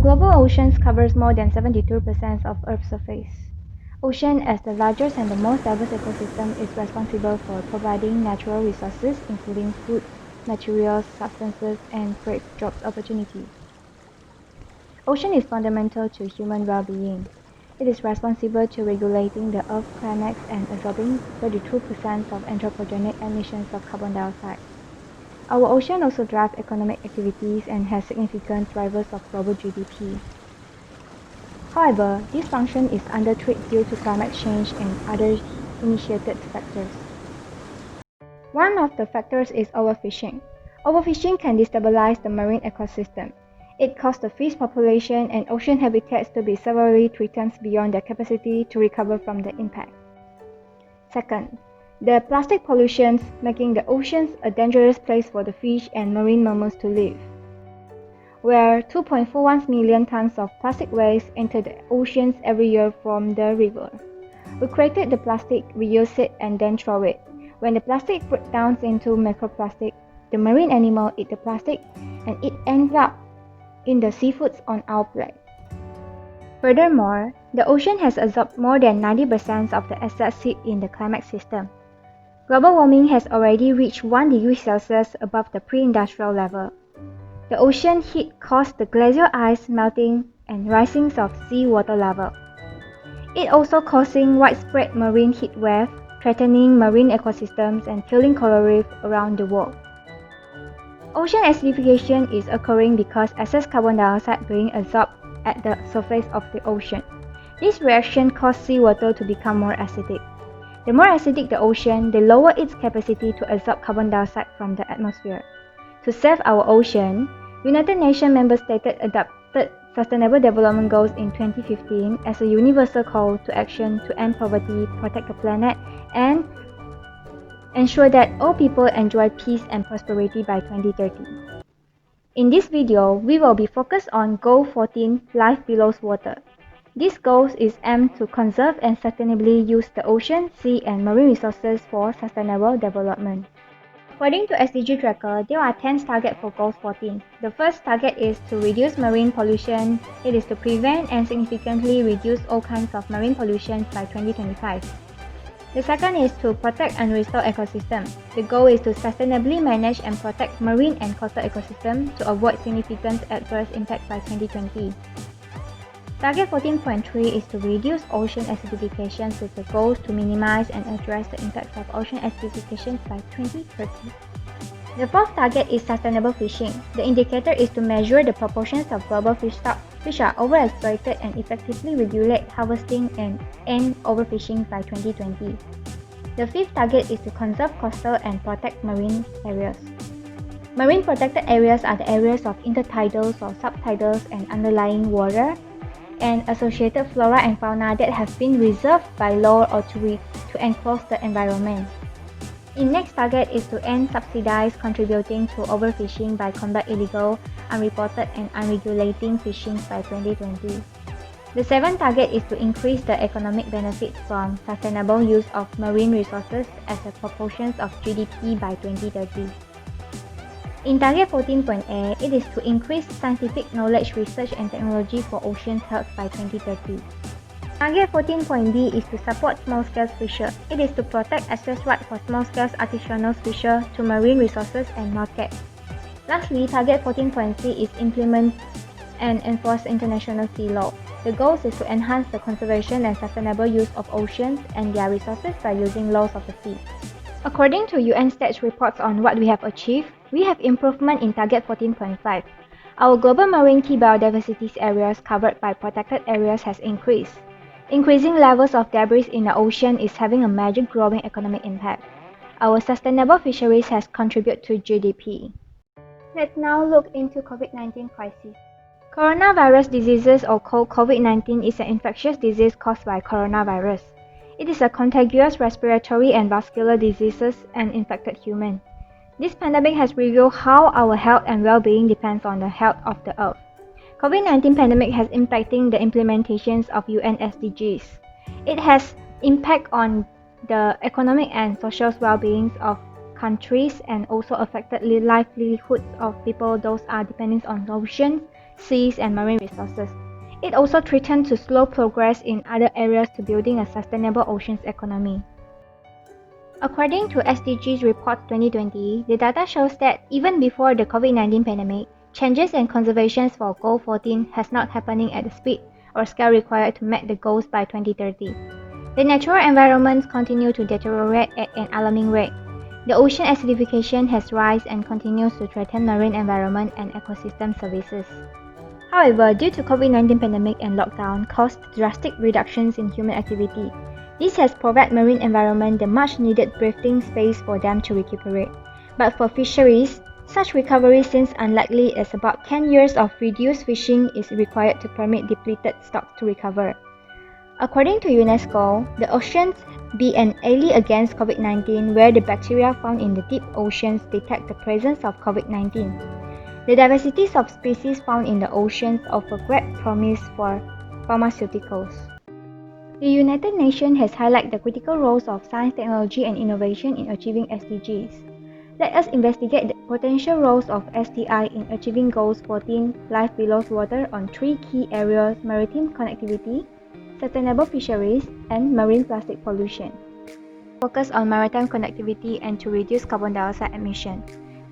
global oceans covers more than 72% of Earth's surface. Ocean, as the largest and the most diverse ecosystem, is responsible for providing natural resources, including food, materials, substances, and create job opportunities. Ocean is fundamental to human well-being. It is responsible to regulating the Earth's climate and absorbing 32% of anthropogenic emissions of carbon dioxide. Our ocean also drives economic activities and has significant drivers of global GDP. However, this function is under threat due to climate change and other initiated factors. One of the factors is overfishing. Overfishing can destabilize the marine ecosystem. It causes the fish population and ocean habitats to be severely threatened beyond their capacity to recover from the impact. Second, the plastic pollution making the oceans a dangerous place for the fish and marine mammals to live. Where 2.41 million tons of plastic waste enter the oceans every year from the river. We created the plastic, we use it and then throw it. When the plastic breaks down into microplastic, the marine animal eat the plastic and it ends up in the seafoods on our plate. Furthermore, the ocean has absorbed more than 90% of the excess heat in the climate system. Global warming has already reached 1 degree Celsius above the pre-industrial level. The ocean heat caused the glacial ice melting and rising of sea water level. It also causing widespread marine heat wave, threatening marine ecosystems and killing coral reefs around the world. Ocean acidification is occurring because excess carbon dioxide being absorbed at the surface of the ocean. This reaction causes seawater to become more acidic. The more acidic the ocean, the lower its capacity to absorb carbon dioxide from the atmosphere. To save our ocean, United Nations member states adopted Sustainable Development Goals in 2015 as a universal call to action to end poverty, protect the planet, and ensure that all people enjoy peace and prosperity by 2030. In this video, we will be focused on Goal 14, Life Below Water. This goal is aimed to conserve and sustainably use the ocean, sea, and marine resources for sustainable development. According to SDG Tracker, there are 10 targets for Goal 14. The first target is to reduce marine pollution. It is to prevent and significantly reduce all kinds of marine pollution by 2025. The second is to protect and restore ecosystems. The goal is to sustainably manage and protect marine and coastal ecosystems to avoid significant adverse impact by 2020. Target 14.3 is to reduce ocean acidification with the goal to minimize and address the impacts of ocean acidification by 2030. The fourth target is sustainable fishing. The indicator is to measure the proportions of global fish stock which are overexploited and effectively regulate harvesting and end overfishing by 2020. The fifth target is to conserve coastal and protect marine areas. Marine protected areas are the areas of intertidals or subtidals and underlying water, and associated flora and fauna that have been reserved by law or to enclose the environment. The next target is to end subsidized contributing to overfishing by combat illegal, unreported and unregulating fishing by 2020. The seventh target is to increase the economic benefits from sustainable use of marine resources as a proportion of GDP by 2030. In Target 14.A, it is to increase scientific knowledge, research and technology for ocean health by 2030. Target 14.B is to support small-scale fisher. It is to protect access rights for small-scale artisanal fisher to marine resources and market. Lastly, Target 14.C is implement and enforce international sea law. The goal is to enhance the conservation and sustainable use of oceans and their resources by using laws of the sea. According to UN stats reports on what we have achieved, we have improvement in Target 14.5. Our global marine key biodiversity areas covered by protected areas has increased. Increasing levels of debris in the ocean is having a major growing economic impact. Our sustainable fisheries has contributed to GDP. Let's now look into COVID-19 crisis. Coronavirus diseases, or called COVID-19, is an infectious disease caused by coronavirus. It is a contagious respiratory and vascular diseases and infected humans. This pandemic has revealed how our health and well-being depends on the health of the earth. COVID-19 pandemic has impacting the implementations of UN SDGs. It has impact on the economic and social well-being of countries and also affected livelihoods of people those are dependent on oceans, seas, and marine resources. It also threatened to slow progress in other areas to building a sustainable oceans economy. According to SDGs Report 2020, the data shows that even before the COVID-19 pandemic, changes and conservations for Goal 14 has not happening at the speed or scale required to meet the goals by 2030. The natural environment continues to deteriorate at an alarming rate. The ocean acidification has risen and continues to threaten marine environment and ecosystem services. However, due to COVID-19 pandemic and lockdown caused drastic reductions in human activity, this has provided marine environment the much needed breathing space for them to recuperate. But for fisheries, such recovery seems unlikely as about 10 years of reduced fishing is required to permit depleted stocks to recover. According to UNESCO, the oceans be an ally against COVID-19 where the bacteria found in the deep oceans detect the presence of COVID-19. The diversities of species found in the oceans offer great promise for pharmaceuticals. The United Nations has highlighted the critical roles of science, technology, and innovation in achieving SDGs. Let us investigate the potential roles of STI in achieving Goals 14, Life Below Water on three key areas: maritime connectivity, sustainable fisheries, and marine plastic pollution. Focus on maritime connectivity and to reduce carbon dioxide emission.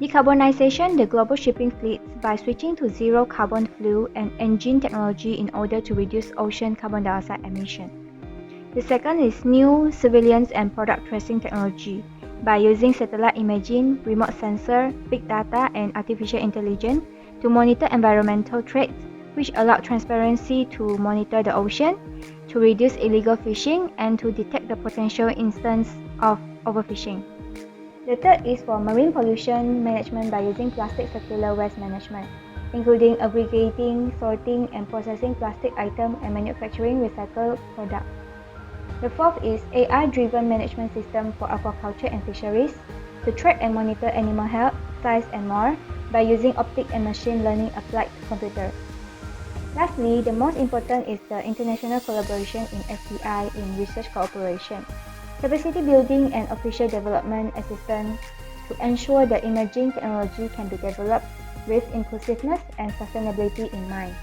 Decarbonization the global shipping fleets by switching to zero carbon fuel and engine technology in order to reduce ocean carbon dioxide emission. The second is new surveillance and product tracing technology by using satellite imaging, remote sensor, big data, and artificial intelligence to monitor environmental threats, which allow transparency to monitor the ocean, to reduce illegal fishing, and to detect the potential instance of overfishing. The third is for marine pollution management by using plastic circular waste management, including aggregating, sorting, and processing plastic items and manufacturing recycled products. The fourth is AI-driven management system for aquaculture and fisheries to track and monitor animal health, size, and more by using optic and machine learning applied to computers. Lastly, the most important is the international collaboration in STI in research cooperation, capacity building, and official development assistance to ensure that emerging technology can be developed with inclusiveness and sustainability in mind.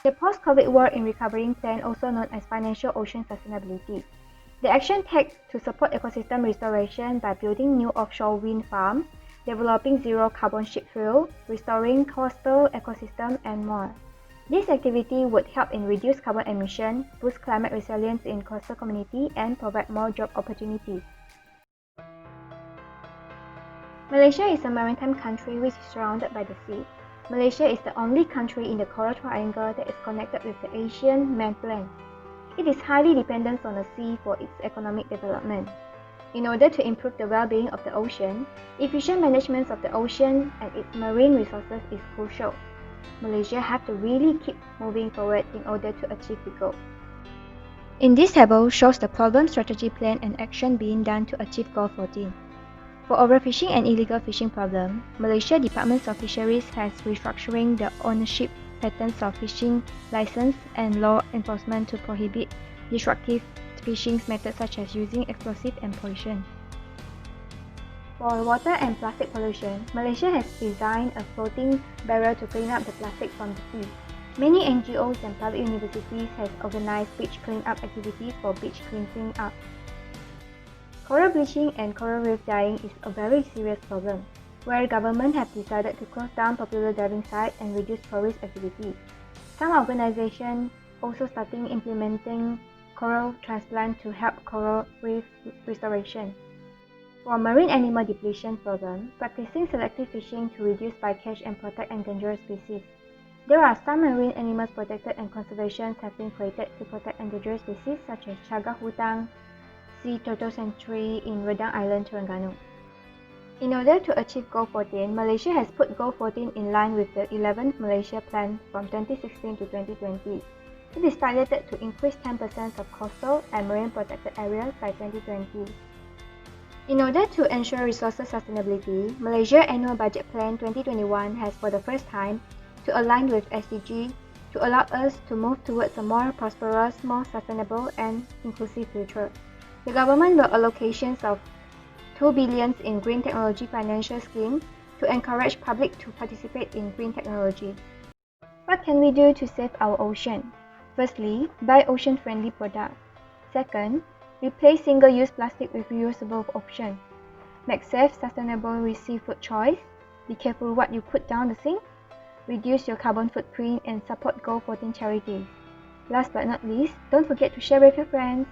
The post-COVID world in recovering plan, also known as financial ocean sustainability. The action takes to support ecosystem restoration by building new offshore wind farms, developing zero carbon ship fuel, restoring coastal ecosystem, and more. This activity would help in reduce carbon emission, boost climate resilience in coastal community, and provide more job opportunities. Malaysia is a maritime country which is surrounded by the sea. Malaysia is the only country in the Coral Triangle that is connected with the Asian mainland. It is highly dependent on the sea for its economic development. In order to improve the well-being of the ocean, efficient management of the ocean and its marine resources is crucial. Malaysia have to really keep moving forward in order to achieve the goal. In this table shows the problem, strategy plan, and action being done to achieve Goal 14. For overfishing and illegal fishing problem, Malaysia Department of Fisheries has restructuring the ownership patterns of fishing license and law enforcement to prohibit destructive fishing methods such as using explosive and poison. For water and plastic pollution, Malaysia has designed a floating barrier to clean up the plastic from the sea. Many NGOs and private universities have organized beach cleanup activities for beach cleansing up. Coral bleaching and coral reef dying is a very serious problem, where government have decided to close down popular diving sites and reduce tourist activity. Some organizations also starting implementing coral transplant to help coral reef restoration. For marine animal depletion problem, practicing selective fishing to reduce bycatch and protect endangered species. There are some marine animals protected and conservations have been created to protect endangered species such as chaga hutang, sea turtle sanctuary in Redang Island, Terengganu. In order to achieve Goal 14, Malaysia has put Goal 14 in line with the 11th Malaysia Plan from 2016 to 2020. It is targeted to increase 10% of coastal and marine protected areas by 2020. In order to ensure resources sustainability, Malaysia Annual Budget Plan 2021 has for the first time to align with SDG to allow us to move towards a more prosperous, more sustainable, and inclusive future. The government will allocations of 2 billion in green technology financial scheme to encourage public to participate in green technology. What can we do to save our ocean? Firstly, buy ocean-friendly products. Second, replace single-use plastic with reusable options. Make safe, sustainable seafood choice. Be careful what you put down the sink. Reduce your carbon footprint and support goal-14 charities. Last but not least, don't forget to share with your friends.